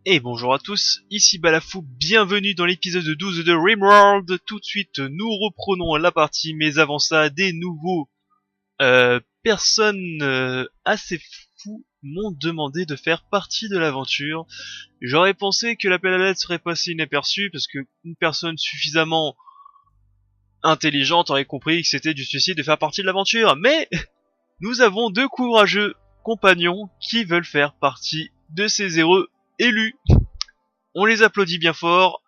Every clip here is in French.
Et bonjour à tous, ici Balafou, bienvenue dans l'épisode 12 de Rimworld. Tout de suite, nous reprenons la partie, mais avant ça, des nouveaux personnes assez fous m'ont demandé de faire partie de l'aventure. J'aurais pensé que l'appel à l'aide serait passé inaperçu, parce que une personne suffisamment intelligente aurait compris que c'était du suicide de faire partie de l'aventure, mais nous avons deux courageux compagnons qui veulent faire partie de ces héros élus. On les applaudit bien fort.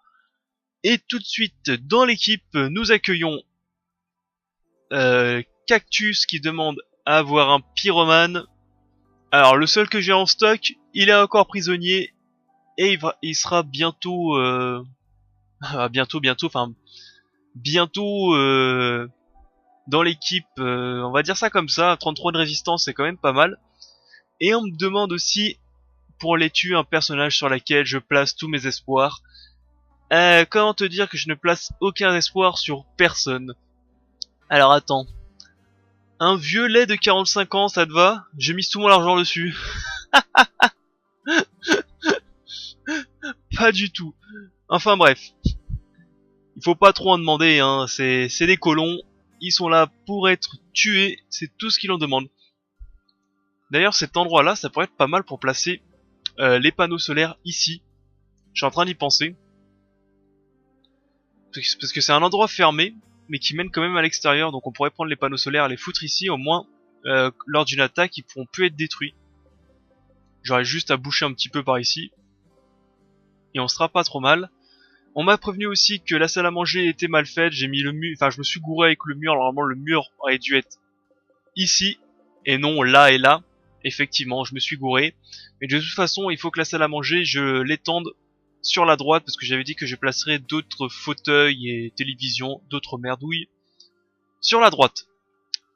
Et tout de suite, dans l'équipe, nous accueillons Cactus qui demande à avoir un pyromane. Alors, le seul que j'ai en stock, il est encore prisonnier. Et il sera bientôt... bientôt dans l'équipe. On va dire ça comme ça. 33 de résistance, c'est quand même pas mal. Et on me demande aussi, pour les tuer, un personnage sur lequel je place tous mes espoirs. Comment te dire que je ne place aucun espoir sur personne? Alors attends. Un vieux lait de 45 ans, ça te va? J'ai mis tout mon argent dessus. Pas du tout. Enfin bref. Il faut pas trop en demander, hein. C'est des colons. Ils sont là pour être tués. C'est tout ce qu'ils en demandent. D'ailleurs, cet endroit-là, ça pourrait être pas mal pour placer les panneaux solaires ici. Je suis en train d'y penser. Parce que c'est un endroit fermé, mais qui mène quand même à l'extérieur. Donc on pourrait prendre les panneaux solaires et les foutre ici. Au moins, lors d'une attaque, ils pourront plus être détruits. J'aurais juste à boucher un petit peu par ici. Et on sera pas trop mal. On m'a prévenu aussi que la salle à manger était mal faite. J'ai mis le mur, enfin je me suis gouré avec le mur. Normalement le mur aurait dû être ici et non là et là. Effectivement, je me suis gouré. Mais de toute façon, il faut que la salle à manger, je l'étende sur la droite parce que j'avais dit que je placerais d'autres fauteuils et télévisions, d'autres merdouilles sur la droite.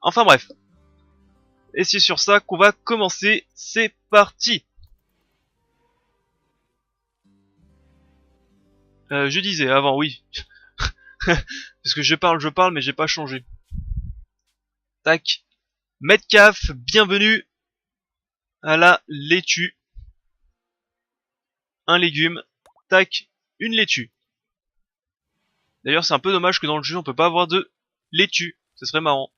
Enfin bref. Et c'est sur ça qu'on va commencer. C'est parti. Je disais avant, oui. Parce que je parle, mais j'ai pas changé. Tac. Metcalf, bienvenue à la laitue. Un légume. Tac. Une laitue. D'ailleurs, c'est un peu dommage que dans le jeu, on peut pas avoir de laitue. Ce serait marrant.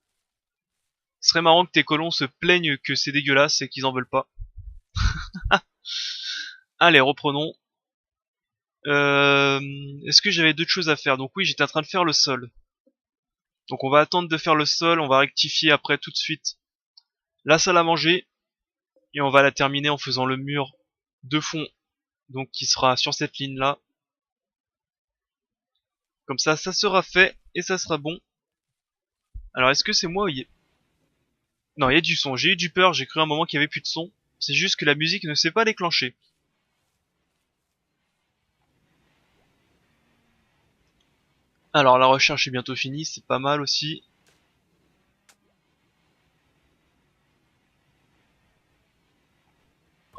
Ce serait marrant que tes colons se plaignent que c'est dégueulasse et qu'ils en veulent pas. Allez, reprenons. Est-ce que j'avais d'autres choses à faire? Donc oui, j'étais en train de faire le sol. Donc on va attendre de faire le sol, on va rectifier après tout de suite la salle à manger. Et on va la terminer en faisant le mur de fond. Donc qui sera sur cette ligne là. Comme ça sera fait et ça sera bon. Alors est-ce que c'est moi ou Non, il y a du son. J'ai eu du peur, j'ai cru à un moment qu'il y avait plus de son. C'est juste que la musique ne s'est pas déclenchée. Alors la recherche est bientôt finie, c'est pas mal aussi.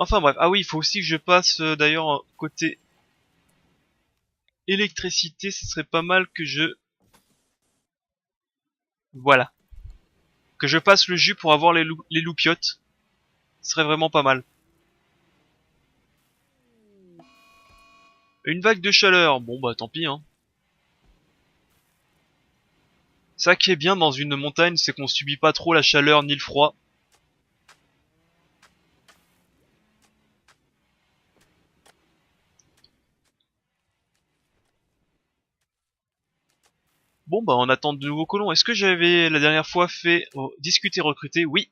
Enfin bref, ah oui, il faut aussi que je passe d'ailleurs côté électricité, ce serait pas mal que je... Voilà. Que je passe le jus pour avoir les loupiottes. Ce serait vraiment pas mal. Une vague de chaleur, bon bah tant pis hein. Ça qui est bien dans une montagne, c'est qu'on subit pas trop la chaleur ni le froid. Bon bah on attend de nouveaux colons. Est-ce que j'avais la dernière fois fait discuter recruter? Oui.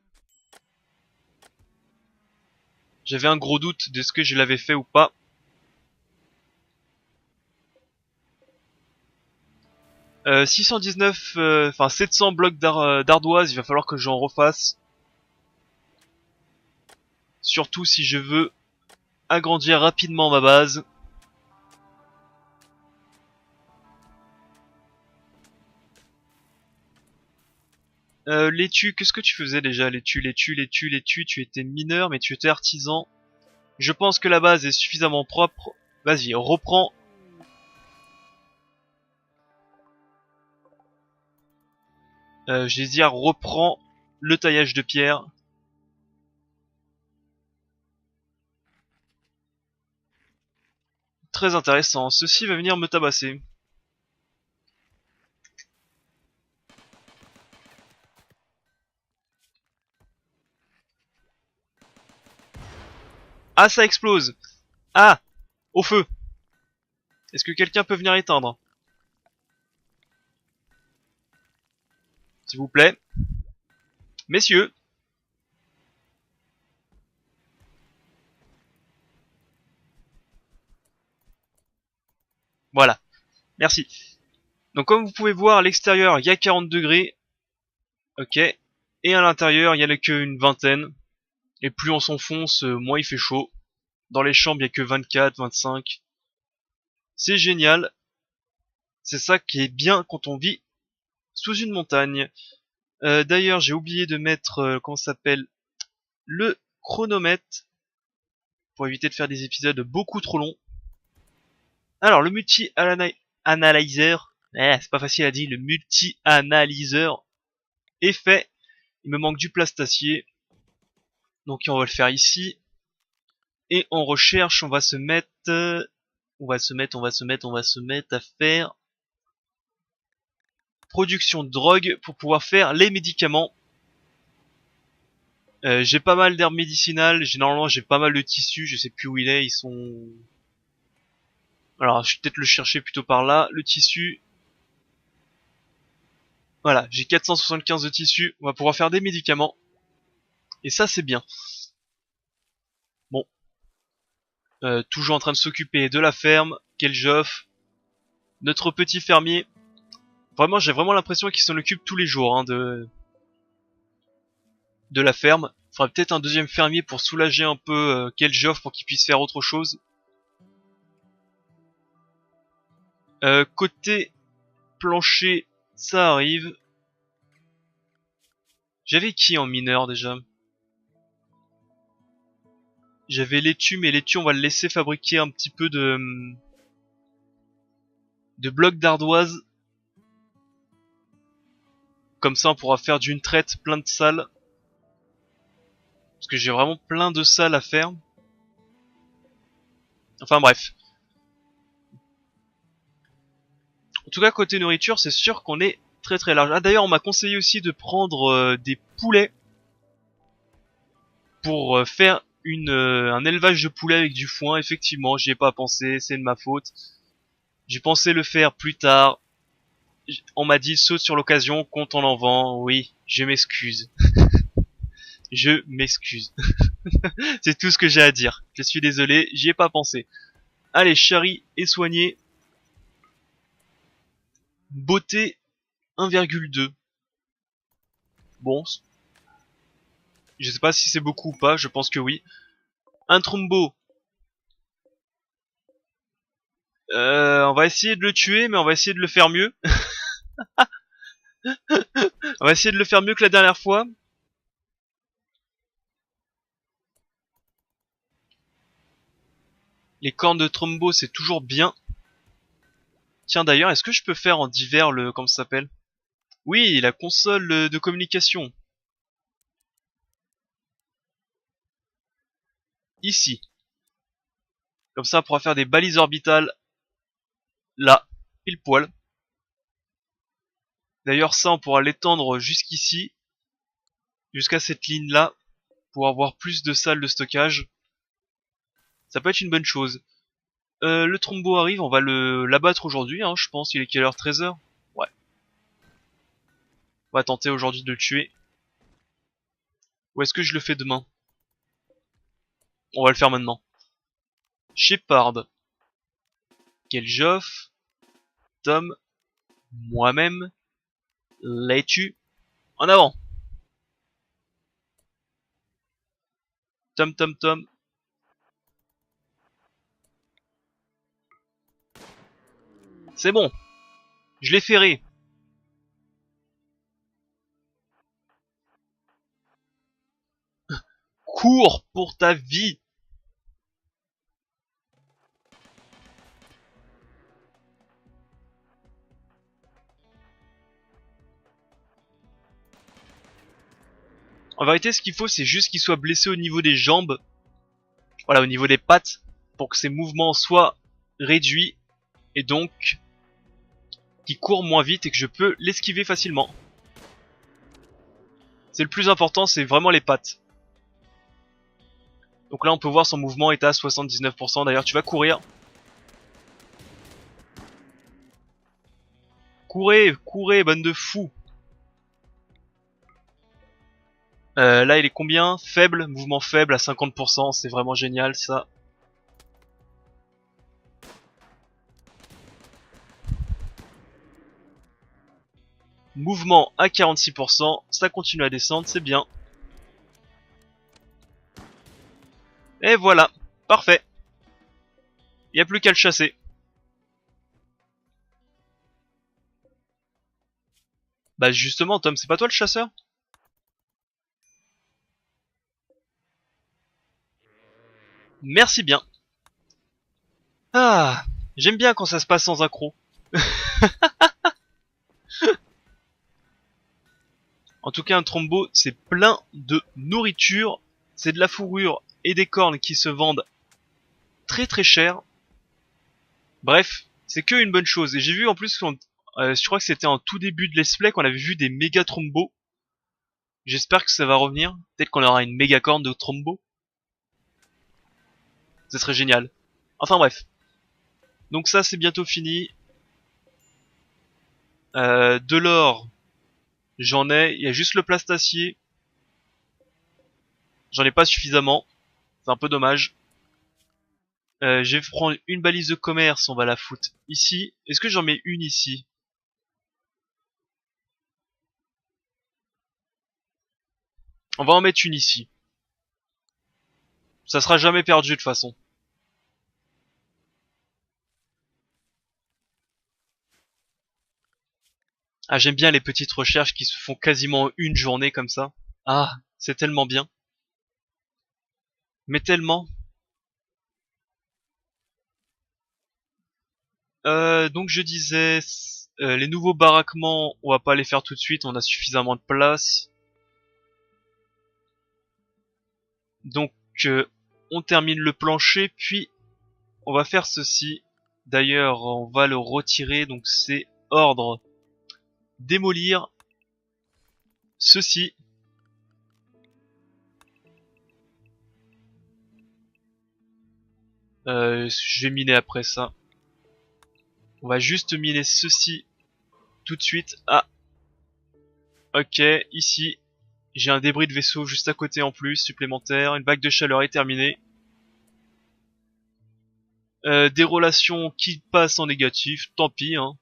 J'avais un gros doute de ce que je l'avais fait ou pas. Euh, 619, enfin 700 blocs d'ardoise, il va falloir que j'en refasse. Surtout si je veux agrandir rapidement ma base. Laitue, qu'est-ce que tu faisais déjà? Laitue, tu étais mineur mais tu étais artisan. Je pense que la base est suffisamment propre. Vas-y, reprends. Je vais dire reprends le taillage de pierre. Très intéressant. Ceci va venir me tabasser. Ah, ça explose. Ah, au feu. Est-ce que quelqu'un peut venir éteindre? S'il vous plaît. Messieurs. Voilà. Merci. Donc comme vous pouvez voir, à l'extérieur, il y a 40 degrés. Ok. Et à l'intérieur, il y en a qu'une vingtaine. Et plus on s'enfonce, moins il fait chaud. Dans les chambres, il n'y a que 24, 25. C'est génial. C'est ça qui est bien quand on vit sous une montagne. D'ailleurs, j'ai oublié de mettre, comment ça s'appelle, le chronomètre pour éviter de faire des épisodes beaucoup trop longs. Alors, le multi-analyzer, c'est pas facile à dire, le multi-analyseur est fait. Il me manque du plastacier. Donc, on va le faire ici. Et en recherche, on va se mettre à faire production de drogue pour pouvoir faire les médicaments. J'ai pas mal d'herbes médicinales, généralement j'ai pas mal de tissus, je sais plus où il est, ils sont... Alors je vais peut-être le chercher plutôt par là, le tissu. Voilà, j'ai 475 de tissu, on va pouvoir faire des médicaments. Et ça c'est bien. Bon. Toujours en train de s'occuper de la ferme, Keljoff, notre petit fermier. Vraiment, j'ai vraiment l'impression qu'il s'en occupe tous les jours de la ferme. Faudrait peut-être un deuxième fermier pour soulager un peu Keljoff pour qu'il puisse faire autre chose. Côté plancher, ça arrive. J'avais qui en mineur déjà? J'avais laitue, mais laitue on va le laisser fabriquer un petit peu de blocs d'ardoise. Comme ça on pourra faire d'une traite plein de salles. Parce que j'ai vraiment plein de salles à faire. Enfin bref. En tout cas côté nourriture c'est sûr qu'on est très très large. Ah d'ailleurs on m'a conseillé aussi de prendre des poulets. Pour faire un élevage de poulets avec du foin. Effectivement j'y ai pas pensé, c'est de ma faute. J'ai pensé le faire plus tard. On m'a dit saute sur l'occasion, compte on en vend. Oui, je m'excuse. Je m'excuse. C'est tout ce que j'ai à dire. Je suis désolé, j'y ai pas pensé. Allez, Chari est soigné. Beauté 1,2. Bon, je sais pas si c'est beaucoup ou pas, je pense que oui. Un Trumbo. On va essayer de le tuer, mais on va essayer de le faire mieux. On va essayer de le faire mieux que la dernière fois. Les cornes de Trumbo, c'est toujours bien. Tiens d'ailleurs, est-ce que je peux faire en divers le... comment ça s'appelle? Oui, la console de communication. Ici. Comme ça, on pourra faire des balises orbitales. Là, pile poil. D'ailleurs, ça, on pourra l'étendre jusqu'ici. Jusqu'à cette ligne-là. Pour avoir plus de salles de stockage. Ça peut être une bonne chose. Le Trombo arrive, on va l'abattre aujourd'hui, hein, je pense. Il est quelle heure? 13h? Ouais. On va tenter aujourd'hui de le tuer. Ou est-ce que je le fais demain? On va le faire maintenant. Shepard. Keljoff. Tom. Moi-même. Laitue. En avant. Tom, Tom, Tom. C'est bon. Je l'ai ferré. Cours pour ta vie. En vérité, ce qu'il faut, c'est juste qu'il soit blessé au niveau des jambes. Voilà, au niveau des pattes. Pour que ses mouvements soient réduit et donc qui court moins vite et que je peux l'esquiver facilement. C'est le plus important, c'est vraiment les pattes. Donc là on peut voir son mouvement est à 79%. D'ailleurs tu vas courir. Courez, courez, bande de fous. Là il est combien? Faible, mouvement faible à 50%, c'est vraiment génial ça. Mouvement à 46%, ça continue à descendre, c'est bien. Et voilà, parfait. Il n'y a plus qu'à le chasser. Bah justement Tom, c'est pas toi le chasseur? Merci bien. Ah, j'aime bien quand ça se passe sans accroc. En tout cas un trombo c'est plein de nourriture, c'est de la fourrure et des cornes qui se vendent très très cher. Bref, c'est que une bonne chose. Et j'ai vu en plus, je crois que c'était en tout début de let's play qu'on avait vu des méga trombos. J'espère que ça va revenir. Peut-être qu'on aura une méga corne de trombo. Ce serait génial. Enfin bref. Donc ça c'est bientôt fini. De l'or, j'en ai. Il y a juste le plastacier. J'en ai pas suffisamment. C'est un peu dommage. Je vais prendre une balise de commerce, on va la foutre ici. Est-ce que j'en mets une ici? On va en mettre une ici. Ça sera jamais perdu de toute façon. Ah, j'aime bien les petites recherches qui se font quasiment une journée comme ça. Ah, c'est tellement bien. Mais tellement. Donc je disais, les nouveaux baraquements, on va pas les faire tout de suite, on a suffisamment de place. Donc on termine le plancher, puis on va faire ceci. D'ailleurs, on va le retirer, donc c'est ordre. Démolir ceci. Je vais miner après ça. On va juste miner ceci tout de suite. Ah, ok, ici. J'ai un débris de vaisseau juste à côté en plus, supplémentaire. Une bague de chaleur est terminée. Des relations qui passent en négatif, tant pis. Hein.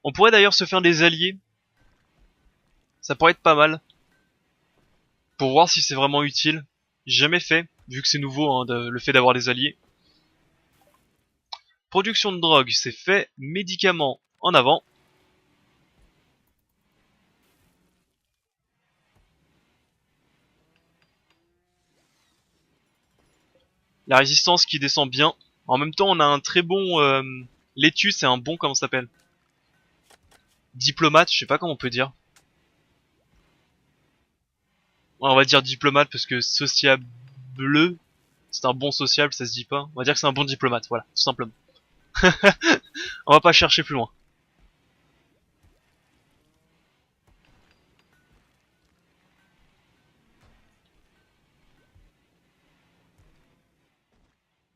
On pourrait d'ailleurs se faire des alliés. Ça pourrait être pas mal. Pour voir si c'est vraiment utile. J'ai jamais fait, vu que c'est nouveau hein, le fait d'avoir des alliés. Production de drogue, c'est fait. Médicaments, en avant. La résistance qui descend bien. En même temps, on a un très bon laitue, c'est un bon, comment ça s'appelle? Diplomate, je sais pas comment on peut dire. Ouais, on va dire diplomate parce que sociable, c'est un bon sociable, ça se dit pas. On va dire que c'est un bon diplomate, voilà, tout simplement. On va pas chercher plus loin.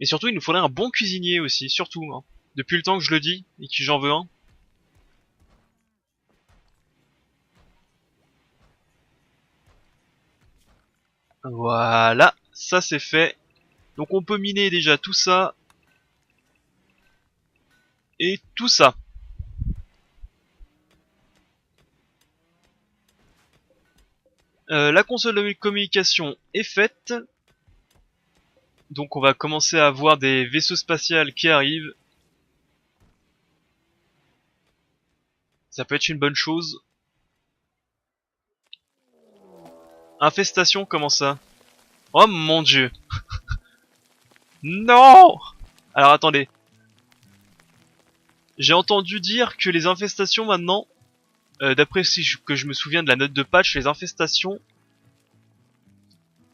Et surtout, il nous faudrait un bon cuisinier aussi, surtout. Hein. Depuis le temps que je le dis et que j'en veux un. Voilà, ça c'est fait. Donc on peut miner déjà tout ça. Et tout ça. La console de communication est faite. Donc on va commencer à avoir des vaisseaux spatials qui arrivent. Ça peut être une bonne chose. Infestation, comment ça? Oh mon dieu. Non! Alors attendez. J'ai entendu dire que les infestations maintenant, d'après que je me souviens de la note de patch, les infestations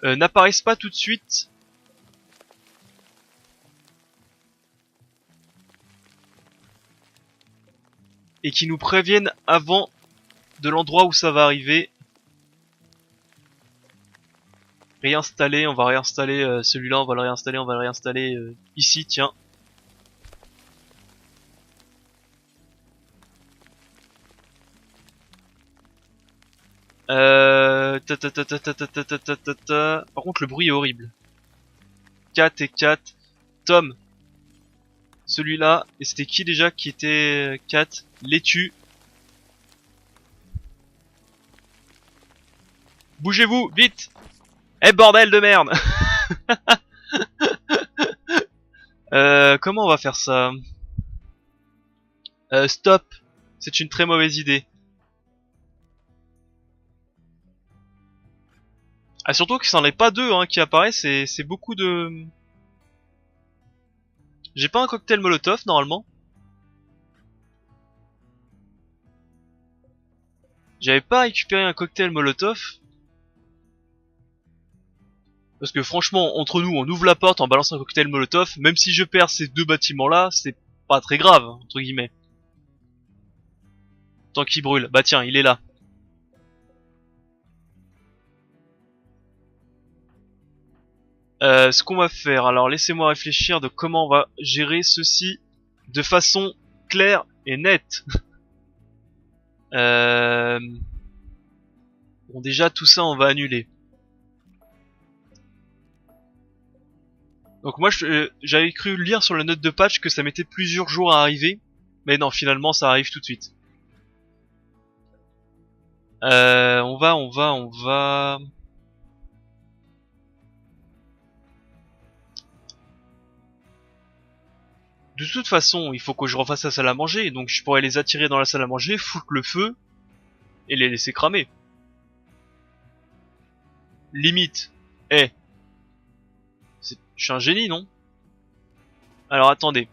n'apparaissent pas tout de suite. et qui nous préviennent avant de l'endroit où ça va arriver. Réinstaller, on va réinstaller celui-là, on va le réinstaller ici, tiens. Par contre le bruit est horrible. 4 et 4. Tom. Celui-là. Et c'était qui déjà qui était 4? L'étu. Bougez-vous, vite. Eh bordel de merde. Comment on va faire ça? Stop. C'est une très mauvaise idée. Ah, surtout que ça n'en est pas deux hein, qui apparaissent, c'est beaucoup de... J'ai pas un cocktail molotov normalement. J'avais pas récupéré un cocktail molotov. Parce que franchement, entre nous, on ouvre la porte, on balance un cocktail molotov. Même si je perds ces deux bâtiments là, c'est pas très grave, entre guillemets. Tant qu'il brûle. Bah tiens, il est là. Ce qu'on va faire, alors laissez-moi réfléchir de comment on va gérer ceci de façon claire et nette. Bon déjà tout ça on va annuler. Donc moi j'avais cru lire sur la note de patch que ça mettait plusieurs jours à arriver. Mais non finalement ça arrive tout de suite. On va... De toute façon, il faut que je refasse la salle à manger, donc je pourrais les attirer dans la salle à manger, foutre le feu, et les laisser cramer. Limite. Eh. Je suis un génie, non? Alors attendez.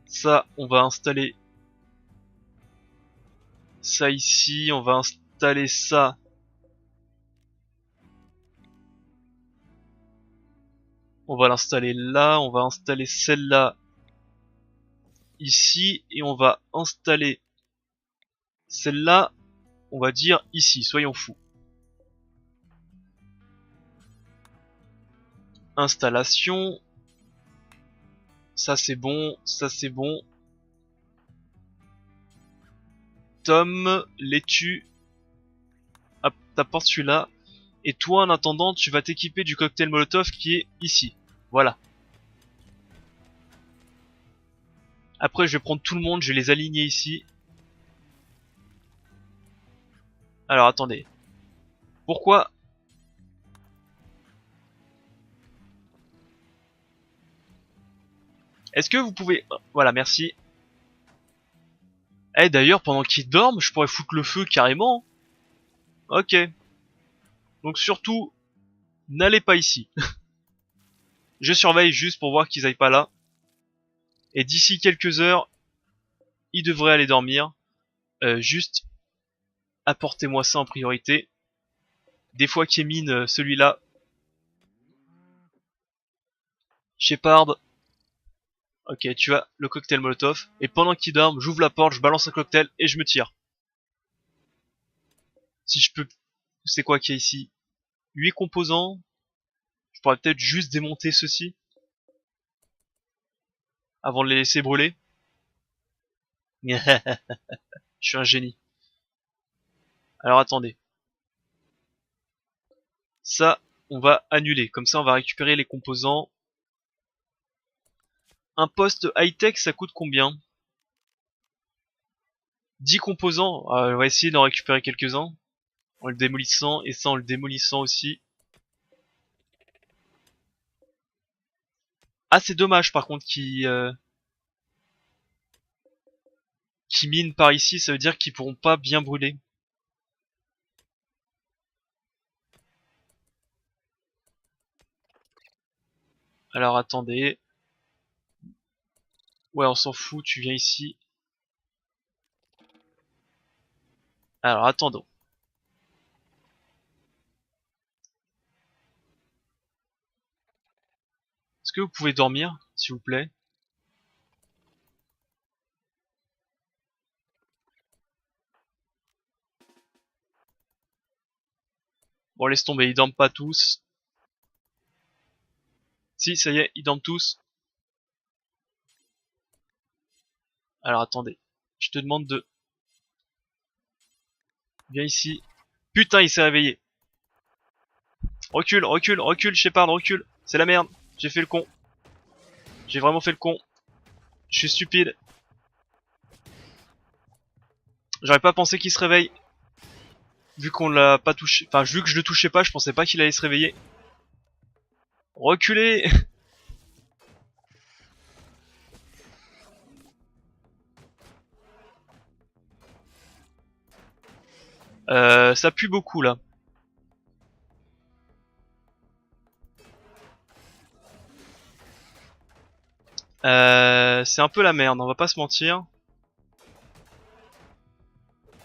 Ça, on va installer ça ici, on va installer ça. On va l'installer là, on va installer celle-là ici, et on va installer celle-là, on va dire ici, soyons fous. Installation. Ça c'est bon, ça c'est bon. Tom, laitue. Hop, t'apportes celui-là. Et toi, en attendant, tu vas t'équiper du cocktail Molotov qui est ici. Voilà. Après, je vais prendre tout le monde, je vais les aligner ici. Alors, attendez. Pourquoi? Est-ce que vous pouvez... Voilà, merci. Eh, d'ailleurs, pendant qu'ils dorment, je pourrais foutre le feu carrément. Ok. Donc surtout, n'allez pas ici. Je surveille juste pour voir qu'ils aillent pas là. Et d'ici quelques heures, ils devraient aller dormir. Juste, apportez-moi ça en priorité. Des fois qu'il mine celui-là. Shepard. Ok, tu as le cocktail Molotov. Et pendant qu'ils dorment, j'ouvre la porte, je balance un cocktail et je me tire. Si je peux... C'est quoi qu'il y a ici? 8 composants. Je pourrais peut-être juste démonter ceci. Avant de les laisser brûler. Je suis un génie. Alors attendez. Ça, on va annuler. Comme ça, on va récupérer les composants. Un poste high-tech, ça coûte combien? 10 composants. On va essayer d'en récupérer quelques-uns. En le démolissant. Et ça, en le démolissant aussi. Ah, c'est dommage, par contre, qui minent par ici. Ça veut dire qu'ils pourront pas bien brûler. Alors, attendez. Ouais, on s'en fout, tu viens ici. Alors, attendons. Est-ce que vous pouvez dormir, s'il vous plaît? Bon, laisse tomber, ils dorment pas tous. Si, ça y est, ils dorment tous. Alors attendez, je te demande de... Viens ici. Putain, il s'est réveillé. Recule, recule, recule, Shepard, recule. C'est la merde. J'ai fait le con. J'ai vraiment fait le con. Je suis stupide. J'aurais pas pensé qu'il se réveille. Vu qu'on l'a pas touché. Enfin, vu que je le touchais pas, je pensais pas qu'il allait se réveiller. Reculez. Ça pue beaucoup là. C'est un peu la merde, on va pas se mentir.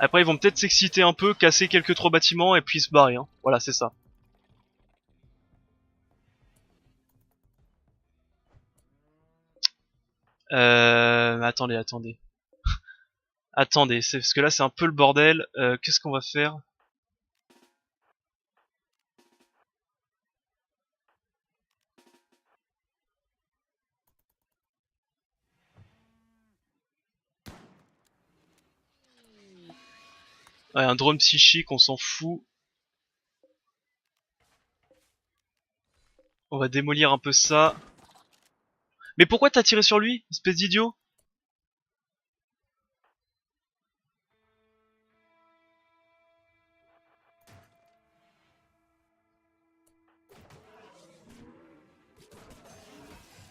Après ils vont peut-être s'exciter un peu, casser quelques 3 bâtiments et puis se barrer. Hein. Voilà, c'est ça. Attendez, attendez. Attendez, c'est parce que là c'est un peu le bordel. Qu'est-ce qu'on va faire? Ouais, un drone psychique, on s'en fout. On va démolir un peu ça. Mais pourquoi t'as tiré sur lui, espèce d'idiot?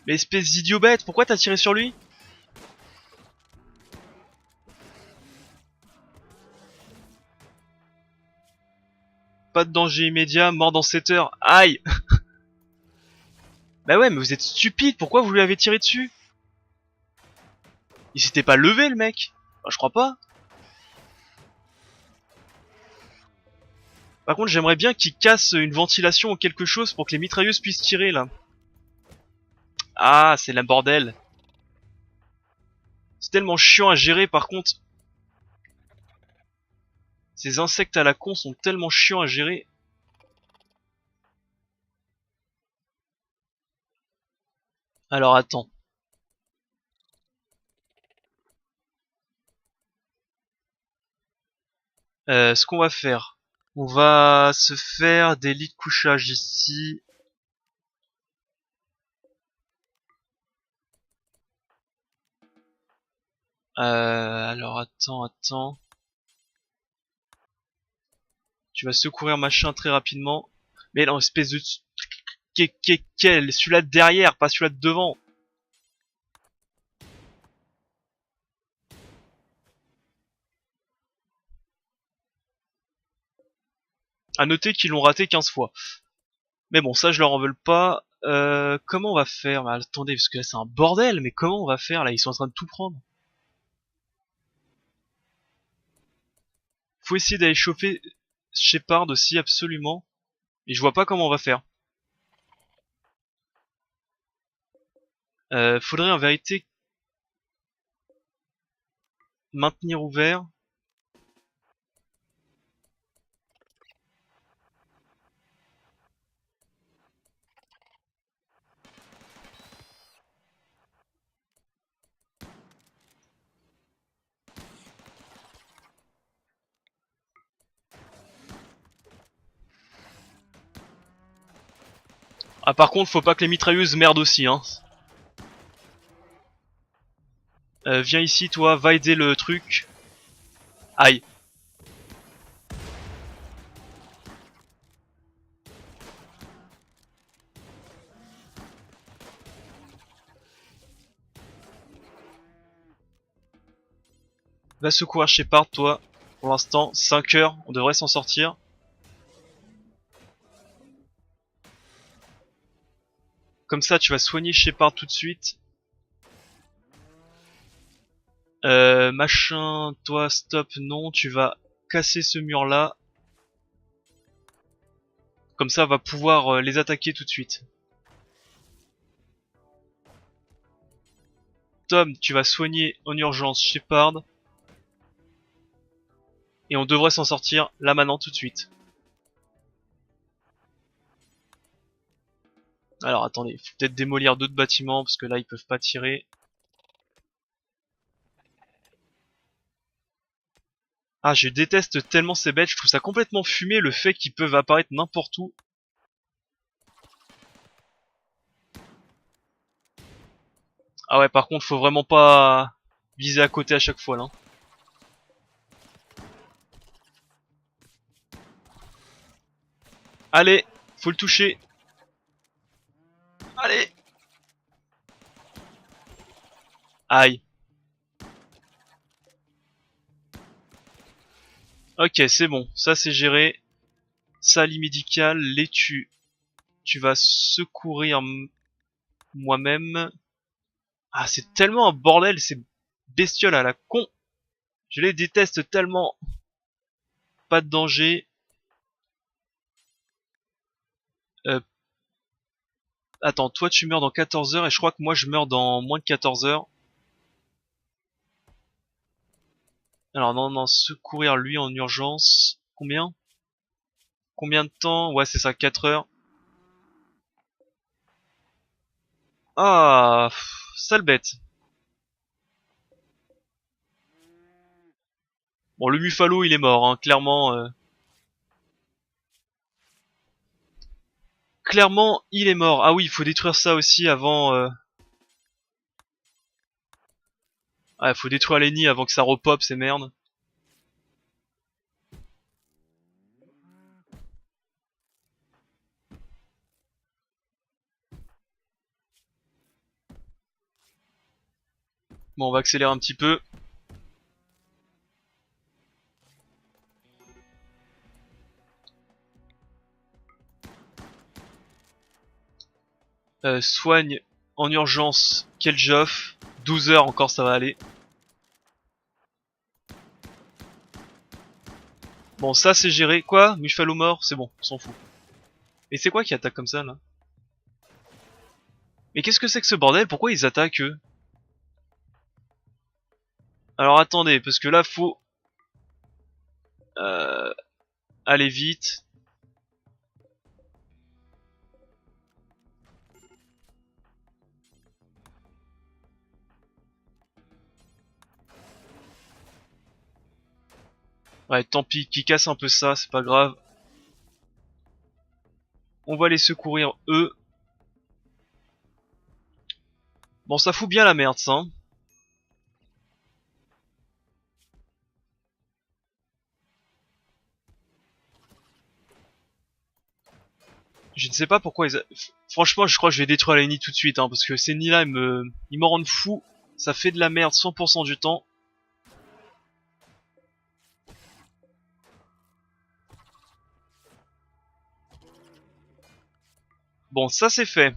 Mais espèce d'idiot bête, pourquoi t'as tiré sur lui? Pas de danger immédiat, mort dans 7 heures. Aïe. Bah ouais, mais vous êtes stupide, pourquoi vous lui avez tiré dessus? Il s'était pas levé le mec. Bah, je crois pas. Par contre, j'aimerais bien qu'il casse une ventilation ou quelque chose pour que les mitrailleuses puissent tirer là. Ah, c'est la bordel. C'est tellement chiant à gérer par contre. Ces insectes à la con sont tellement chiants à gérer. Alors attends. Ce qu'on va faire. On va se faire des lits de couchage ici. Alors attends. Tu vas secourir machin très rapidement. Mais non, espèce de... Quel celui-là de derrière, pas celui-là de devant. À noter qu'ils l'ont raté 15 fois. Mais bon, ça je leur en veux pas. Comment on va faire? Bah, attendez, parce que là c'est un bordel, mais comment on va faire là? Ils sont en train de tout prendre. Faut essayer d'aller choper Shepard aussi, absolument. Et je vois pas comment on va faire. Faudrait en vérité maintenir ouvert. Ah par contre, faut pas que les mitrailleuses merdent aussi, hein. Viens ici, toi, va aider le truc. Aïe. Va secourir Shepard, toi. Pour l'instant, 5 heures, on devrait s'en sortir. Comme ça, tu vas soigner Shepard tout de suite. Machin, toi, stop, non, tu vas casser ce mur-là. Comme ça, on va pouvoir les attaquer tout de suite. Tom, tu vas soigner en urgence Shepard. Et on devrait s'en sortir là maintenant tout de suite. Alors attendez, il faut peut-être démolir d'autres bâtiments parce que là ils peuvent pas tirer. Ah, je déteste tellement ces bêtes, je trouve ça complètement fumé le fait qu'ils peuvent apparaître n'importe où. Ah ouais, par contre, faut vraiment pas viser à côté à chaque fois là. Allez, faut le toucher. Allez. Aïe. Ok, c'est bon, ça c'est géré. Salle médicale, laitue. Tu vas secourir moi-même. Ah, c'est tellement un bordel, ces bestioles à la con. Je les déteste tellement. Pas de danger. Euh, Attends, toi tu meurs dans 14 heures et je crois que moi je meurs dans moins de 14 heures. Alors non, non, secourir lui en urgence. Combien? Combien de temps? Ouais, c'est ça, 4 heures. Ah, sale bête. Bon, le Buffalo, il est mort, hein, clairement. Clairement, il est mort. Ah oui, il faut détruire ça aussi avant... Ah, il faut détruire les nids avant que ça repop, ces merdes. Bon, on va accélérer un petit peu. Soigne en urgence Keljoff. 12 heures encore, ça va aller. Bon, ça c'est géré. Quoi? Buffalo mort? C'est bon, on s'en fout. Et c'est quoi qui attaque comme ça, là? Mais qu'est-ce que c'est que ce bordel? Pourquoi ils attaquent, eux? Alors attendez, parce que là, faut... Euh, aller vite. Ouais, tant pis, qui casse un peu ça, c'est pas grave. On va les secourir, eux. Bon, ça fout bien la merde, ça, hein. Je ne sais pas pourquoi Franchement, je crois que je vais détruire les nids tout de suite, hein, parce que ces nids-là, ils me rendent fou. Ça fait de la merde 100% du temps. Bon, ça c'est fait.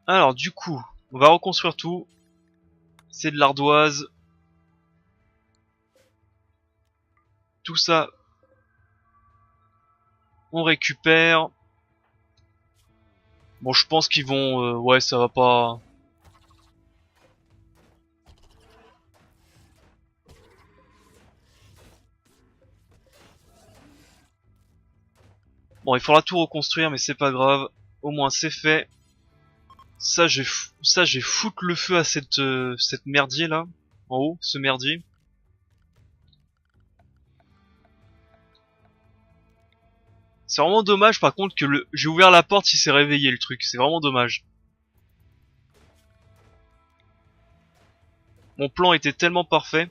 Alors, du coup, on va reconstruire tout. C'est de l'ardoise. Tout ça, on récupère. Bon, je pense qu'ils vont... ouais, ça va pas... Bon, il faudra tout reconstruire, mais c'est pas grave. Au moins, c'est fait. Ça, j'ai foutre le feu à cette merdier là. En haut, ce merdier. C'est vraiment dommage par contre que j'ai ouvert la porte, il s'est réveillé le truc. C'est vraiment dommage. Mon plan était tellement parfait.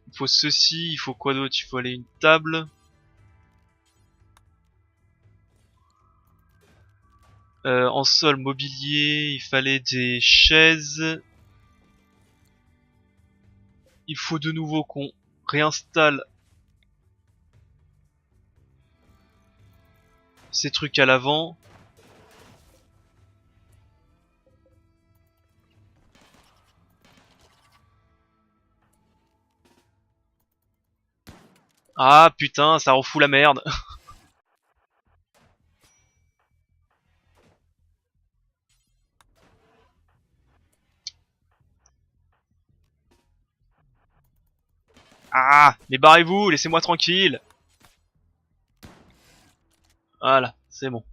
Il faut ceci, il faut quoi d'autre? Il faut aller une table. En sol mobilier, il fallait des chaises. Il faut de nouveau qu'on réinstalle ces trucs à l'avant. Ah putain, ça refout la merde. Ah, mais barrez-vous, laissez-moi tranquille. Voilà. C'est bon.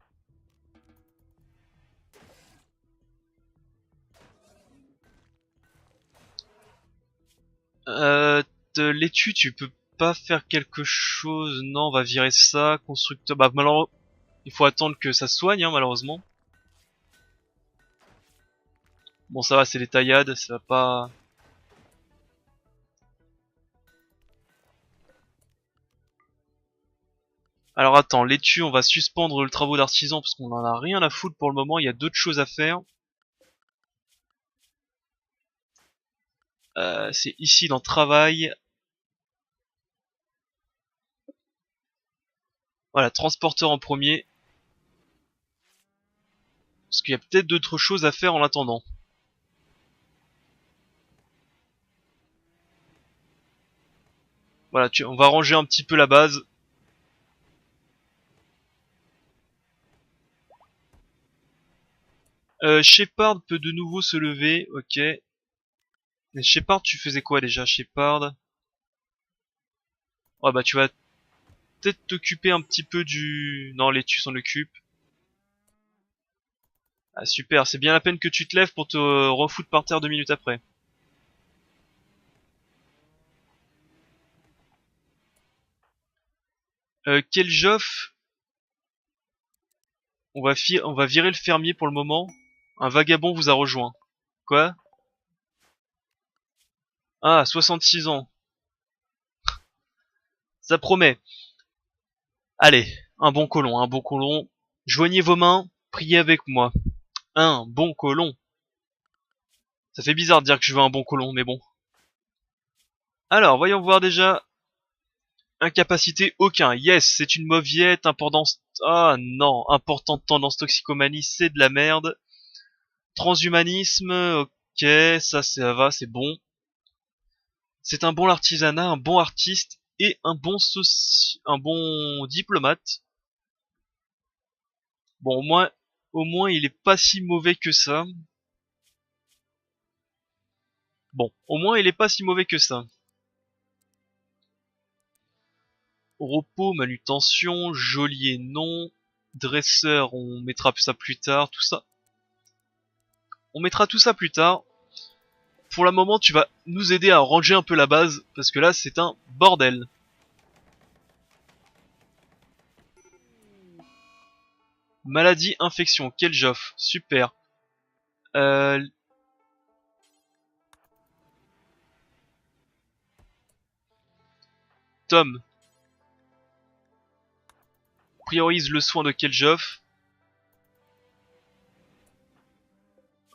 L'étui, tu peux pas faire quelque chose. Non, on va virer ça. Constructeur. Bah, malheureusement, il faut attendre que ça soigne, hein, malheureusement. Bon, ça va, c'est des taillades, ça va pas. Alors attends, l'étui, on va suspendre le travaux d'artisan parce qu'on en a rien à foutre pour le moment. Il y a d'autres choses à faire. C'est ici dans travail. Voilà, transporteur en premier. Parce qu'il y a peut-être d'autres choses à faire en attendant. Voilà, on va ranger un petit peu la base. Shepard peut de nouveau se lever, ok. Mais Shepard, tu faisais quoi déjà, Shepard? Ouais, bah tu vas peut-être t'occuper un petit peu du... Non, l'étui s'en occupe. Ah super, c'est bien la peine que tu te lèves pour te refoutre par terre 2 minutes après. Keljoff, on va virer le fermier pour le moment. Un vagabond vous a rejoint. Quoi? Ah, 66 ans. Ça promet. Allez, un bon colon, un bon colon. Joignez vos mains, priez avec moi. Un bon colon. Ça fait bizarre de dire que je veux un bon colon, mais bon. Alors, voyons voir déjà. Incapacité aucun. Yes, c'est une mauviette. Importance. Ah non, importante tendance toxicomanie, c'est de la merde. Transhumanisme, ok, ça va, c'est bon. C'est un bon artisanat, un bon artiste et un bon diplomate. Bon, au moins, il est pas si mauvais que ça. Bon, au moins, il est pas si mauvais que ça. Repos, manutention, geôlier non, dresseur, on mettra ça plus tard, tout ça. On mettra tout ça plus tard. Pour le moment, tu vas nous aider à ranger un peu la base, parce que là, c'est un bordel. Maladie, infection, Keljoff, super. Euh, Tom, priorise le soin de Keljoff.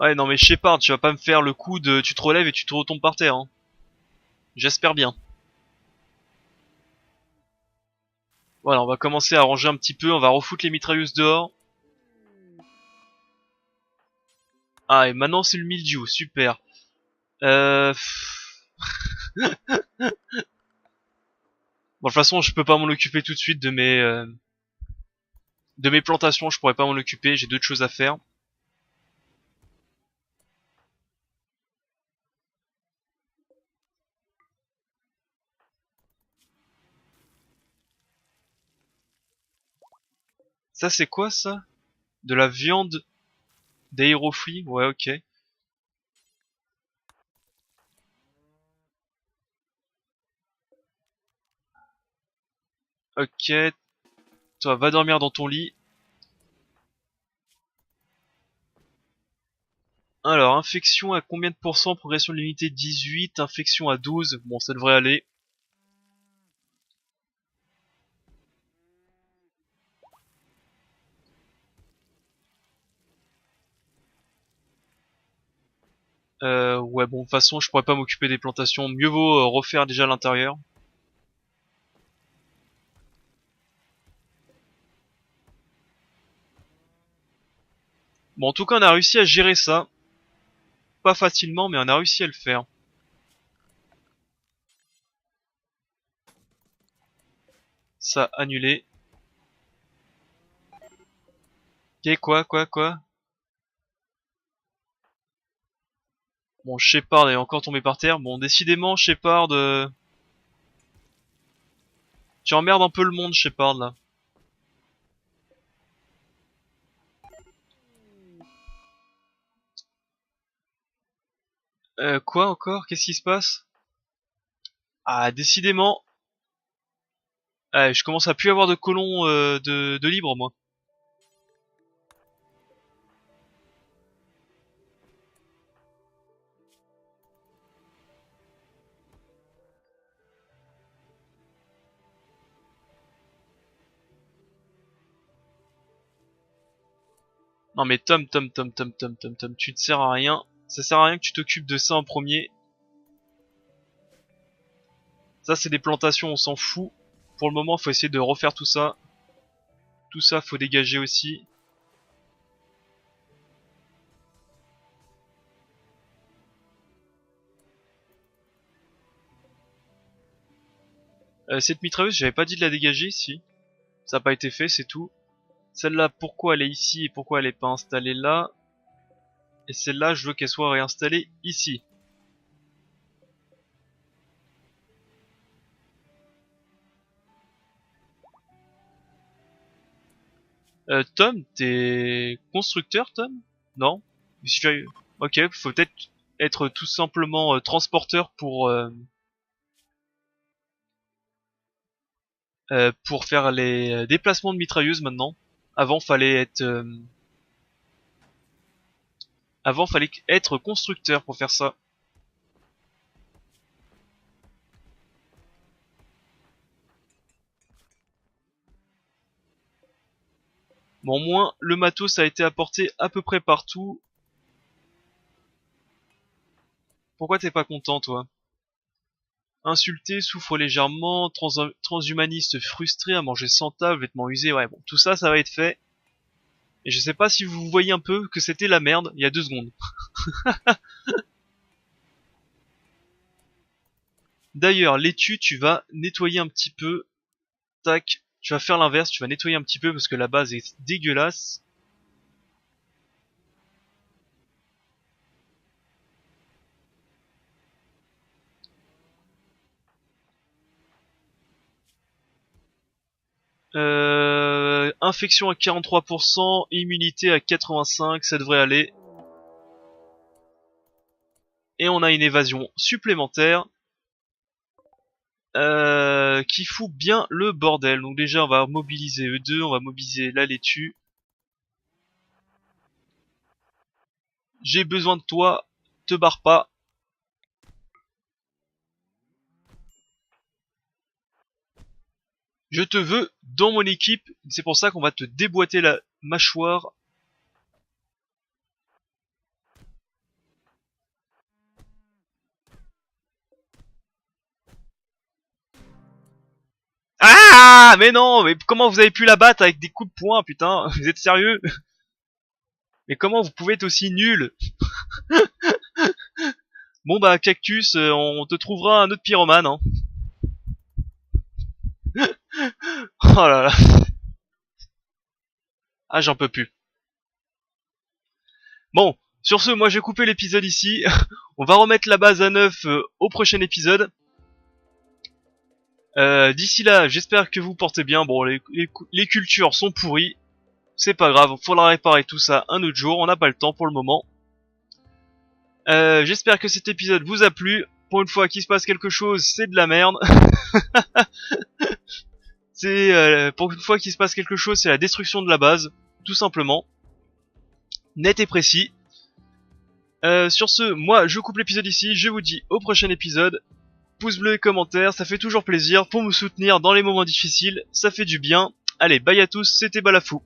Ouais, non mais Shepard, tu vas pas me faire le coup de tu te relèves et tu te retombes par terre, hein. J'espère bien. Voilà, on va commencer à ranger un petit peu, on va refoutre les mitrailleuses dehors. Ah, et maintenant c'est le mildiou, super. Euh... Bon, de toute façon, je peux pas m'en occuper tout de suite de mes plantations, je pourrais pas m'en occuper, j'ai d'autres choses à faire. Ça, c'est quoi, ça? De la viande d'aéroflux? Ouais, ok. Ok, toi, va dormir dans ton lit. Alors, infection à combien de pourcents? Progression de l'unité 18, infection à 12. Bon, ça devrait aller. Ouais, bon, de toute façon, je pourrais pas m'occuper des plantations. Mieux vaut refaire déjà l'intérieur. Bon, en tout cas, on a réussi à gérer ça. Pas facilement, mais on a réussi à le faire. Ça, annulé. Ok, quoi? Bon, Shepard est encore tombé par terre. Bon, décidément, Shepard... Tu emmerdes un peu le monde, Shepard, là. Quoi encore? Qu'est-ce qui se passe? Ah, décidément, je commence à plus avoir de colons de libre, moi. Non mais Tom, tu ne sers à rien. Ça sert à rien que tu t'occupes de ça en premier. Ça c'est des plantations, on s'en fout. Pour le moment, faut essayer de refaire tout ça. Tout ça, faut dégager aussi. Cette mitrailleuse, j'avais pas dit de la dégager, si. Ça n'a pas été fait, c'est tout. Celle-là, pourquoi elle est ici et pourquoi elle est pas installée là? Et celle-là, je veux qu'elle soit réinstallée ici. Tom, t'es constructeur, Tom? Non? Si tu Ok, faut peut-être être tout simplement transporteur pour faire les déplacements de mitrailleuses maintenant. Avant, fallait être avant, fallait être constructeur pour faire ça. Bon, au moins, le matos a été apporté à peu près partout. Pourquoi t'es pas content, toi? Insulté, souffre légèrement, transhumaniste frustré, à manger sans table, vêtements usés, ouais bon, tout ça, ça va être fait. Et je sais pas si vous voyez un peu que c'était la merde il y a 2 secondes. D'ailleurs, laitue, tu vas nettoyer un petit peu. Tac, tu vas faire l'inverse, tu vas nettoyer un petit peu parce que la base est dégueulasse. Infection à 43%, immunité à 85%, ça devrait aller. Et on a une évasion supplémentaire qui fout bien le bordel. Donc déjà on va mobiliser E2, on va mobiliser la laitue. J'ai besoin de toi, te barre pas. Je te veux dans mon équipe, c'est pour ça qu'on va te déboîter la mâchoire. Ah mais non, mais comment vous avez pu la battre avec des coups de poing, putain? Vous êtes sérieux? Mais comment vous pouvez être aussi nul? Bon bah Cactus, on te trouvera un autre pyromane, hein. Oh là là. Ah j'en peux plus. Bon, sur ce, moi j'ai coupé l'épisode ici. On va remettre la base à neuf au prochain épisode. D'ici là, j'espère que vous portez bien. Bon, les cultures sont pourries. C'est pas grave, faudra réparer tout ça un autre jour. On n'a pas le temps pour le moment. J'espère que cet épisode vous a plu. Pour une fois qu'il se passe quelque chose, c'est de la merde. Pour une fois qu'il se passe quelque chose, c'est la destruction de la base, tout simplement. Net et précis. Sur ce, moi je coupe l'épisode ici. Je vous dis au prochain épisode. Pouce bleu et commentaires, ça fait toujours plaisir pour me soutenir dans les moments difficiles. Ça fait du bien. Allez, bye à tous, c'était Balafou.